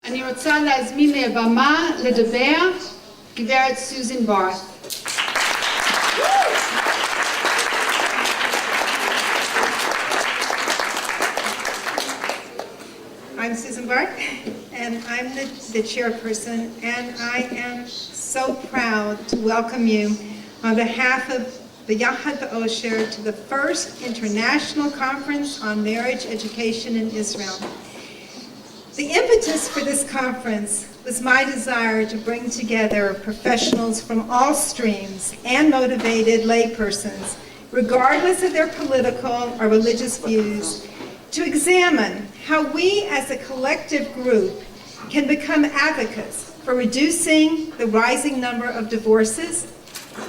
אני רוצה להזמין לבמה לדבר גברת סוזן בארה. I'm Susan Bark, and I'm the chairperson, and I am so proud to welcome you on behalf of Biahad באושר to the first international conference on marriage education in Israel. The impetus for this conference was my desire to bring together professionals from all streams and motivated laypersons, regardless of their political or religious views, to examine how we as a collective group can become advocates for reducing the rising number of divorces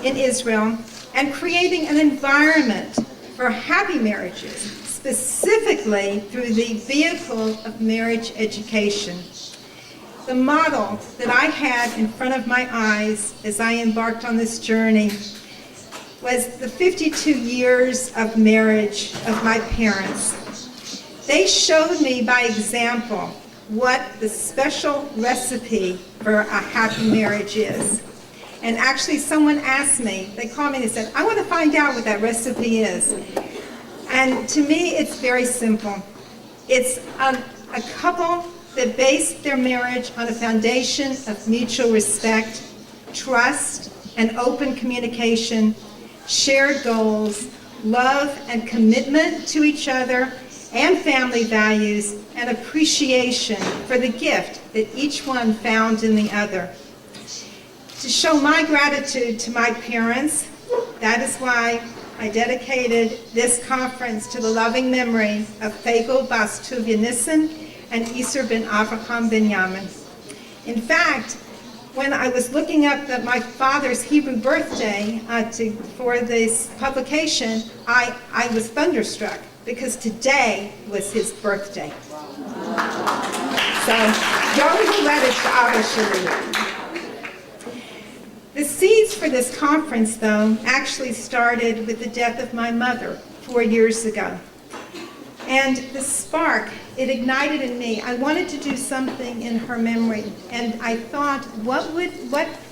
in Israel and creating an environment for happy marriages, specifically through the vehicle of marriage education. The model that I had in front of my eyes as I embarked on this journey was the 52 years of marriage of my parents. They showed me by example what the special recipe for a happy marriage is. And actually someone asked me, they called me and said, I want to find out what that recipe is. And to me, it's very simple. It's a couple that base their marriage on a foundation of mutual respect, trust, and open communication, shared goals, love and commitment to each other, and family values, and appreciation for the gift that each one found in the other. To show my gratitude to my parents, that is why I dedicated this conference to the loving memory of Fagel Bas Tuvia Nissen and Isser ben Avraham ben Yamin. In fact, when I was looking up my father's Hebrew birthday for this publication, I was thunderstruck because today was his birthday. So, Yom Haledet Abba Shali. The seeds for this conference, though, actually started with the death of my mother 4 years ago. And the spark, it ignited in me. I wanted to do something in her memory. And I thought, what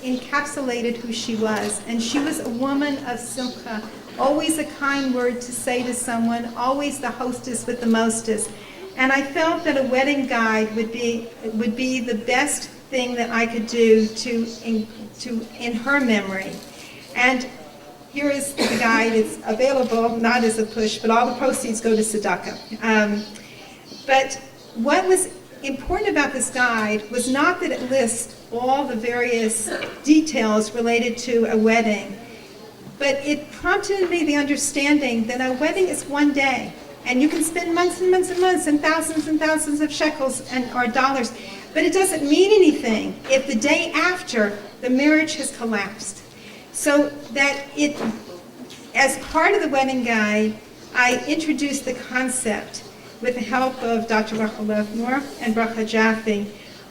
encapsulated who she was? And she was a woman of simcha, always a kind word to say to someone, always the hostess with the mostest. And I felt that a wedding guide would be the best thing that I could do in her memory. And here is the guide. It's available, not as a push, but all the proceeds go to tzedakah. But what was important about this guide was not that it lists all the various details related to a wedding, but it prompted in me the understanding that a wedding is one day, and you can spend months and months and months and thousands of shekels or dollars, but it doesn't mean anything if the day after the marriage has collapsed. So that as part of the wedding guide, I introduced the concept with the help of Dr. Rachel Levmore and Bracha Jaffe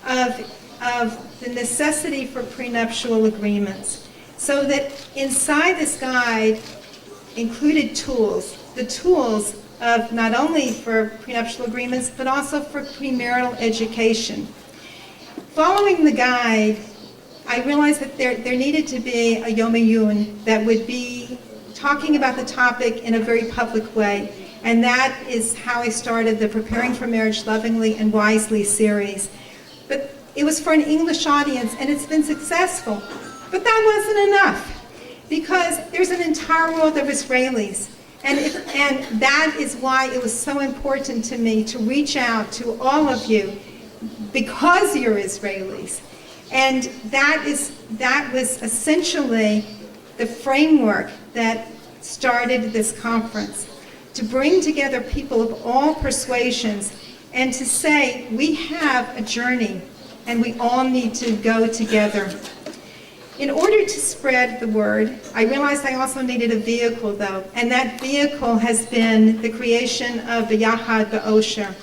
of the necessity for prenuptial agreements. So that inside this guide included tools, the tools of not only for prenuptial agreements, but also for premarital education. Following the guide, I realized that there needed to be a Yom Ayun that would be talking about the topic in a very public way. And that is how I started the Preparing for Marriage Lovingly and Wisely series. But it was for an English audience, and it's been successful. But that wasn't enough, because there's an entire world of Israelis. And that is why it was so important to me to reach out to all of you, because you're Israelis. And that was essentially the framework that started this conference, to bring together people of all persuasions and to say we have a journey and we all need to go together. In order to spread the word, I realized I also needed a vehicle, though, and that vehicle has been the creation of Biahad באושר.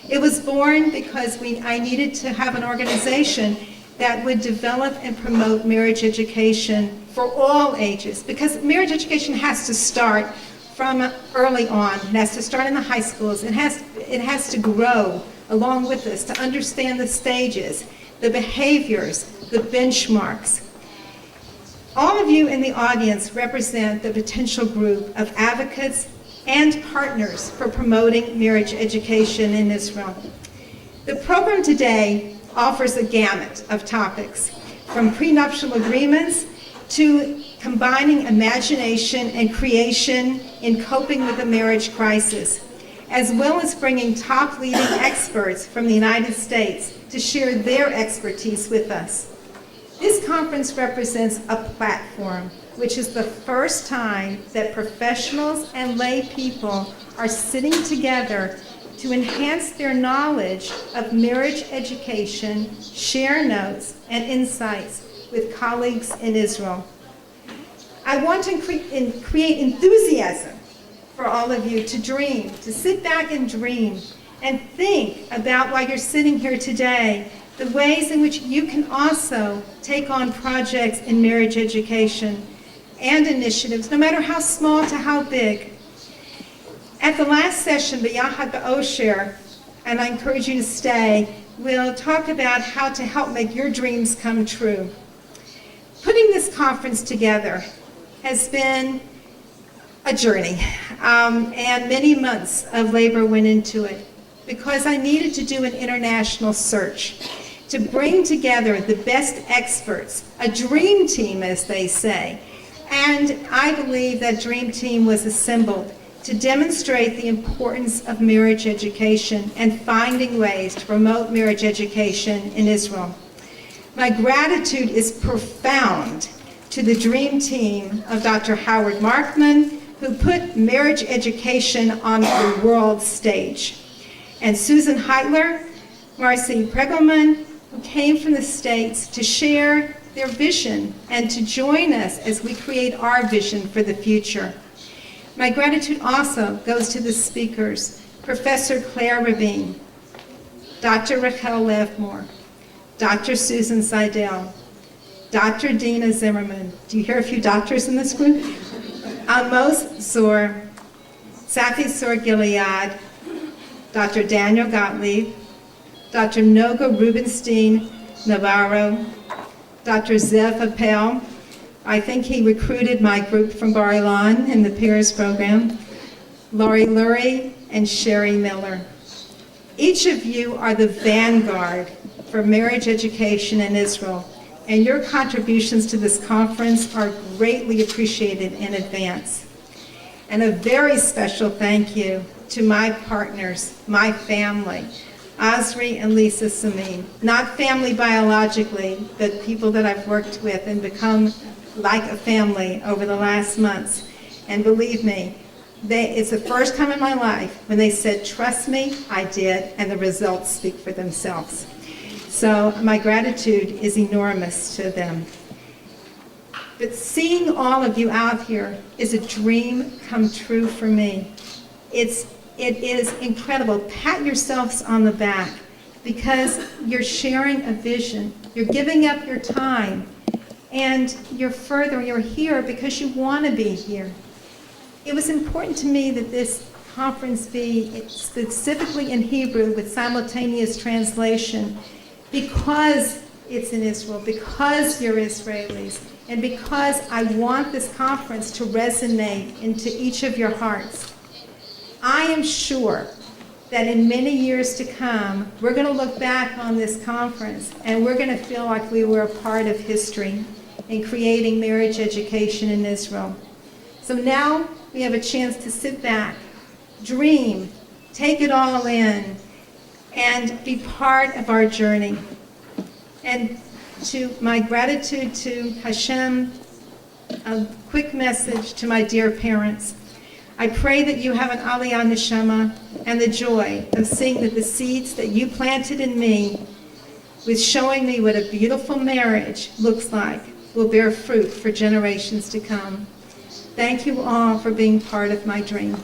It was born because I needed to have an organization that would develop and promote marriage education for all ages, because marriage education has to start from early on. It has to start in the high schools. It has to grow along with us to understand the stages, the behaviors, the benchmarks. All of you in the audience represent the potential group of advocates and partners for promoting marriage education in Israel. The program today offers a gamut of topics, from prenuptial agreements to combining imagination and creation in coping with the marriage crisis, as well as bringing top leading experts from the United States to share their expertise with us. This conference represents a platform, which is the first time that professionals and lay people are sitting together to enhance their knowledge of marriage education, share notes and insights with colleagues in Israel. I want to create enthusiasm for all of you to dream, to sit back and dream, and think about, while you're sitting here today, the ways in which you can also take on projects in marriage education and initiatives, no matter how small to how big. At the last session, Biahad, באושר, and I encourage you to stay, we'll talk about how to help make your dreams come true. Putting this conference together has been a journey, and many months of labor went into it, because I needed to do an international search to bring together the best experts, a dream team, as they say. And I believe that dream team was assembled to demonstrate the importance of marriage education and finding ways to promote marriage education in Israel. My gratitude is profound to the dream team of Dr. Howard Markman, who put marriage education on the world stage, and Susan Heitler, Marcy Pregelman, who came from the States to share their vision and to join us as we create our vision for the future. My gratitude also goes to the speakers, Professor Claire Rabin, Dr. Rachel Levmore, Dr. Susan Seidel, Dr. Dina Zimmerman. Do you hear a few doctors in this group? Amos Zor, Safi Sor Gilead, Dr. Daniel Gottlieb, Dr. Noga Rubenstein Navarro, Dr. Zev Appel. I think he recruited my group from Bar Ilan in the Peers program, Laurie Lurie, and Sherry Miller. Each of you are the vanguard for marriage education in Israel, and your contributions to this conference are greatly appreciated in advance. And a very special thank you to my partners, my family, Azri and Lisa Samin. Not family biologically, but people that I've worked with and become like a family over the last months. And believe me, it's the first time in my life when they said, trust me, I did, and the results speak for themselves. So my gratitude is enormous to them. But seeing all of you out here is a dream come true for me. It is incredible. Pat yourselves on the back, because you're sharing a vision. You're giving up your time, and you're here because you want to be here. It was important to me that this conference be specifically in Hebrew with simultaneous translation, because it's in Israel, because you're Israelis, and because I want this conference to resonate into each of your hearts. I am sure that in many years to come, we're going to look back on this conference and we're going to feel like we were a part of history in creating marriage education in Israel. So now we have a chance to sit back, dream, take it all in, and be part of our journey. And to my gratitude to Hashem, a quick message to my dear parents. I pray that you have an aliyah neshama and the joy of seeing that the seeds that you planted in me, with showing me what a beautiful marriage looks like, will bear fruit for generations to come. Thank you all for being part of my dream.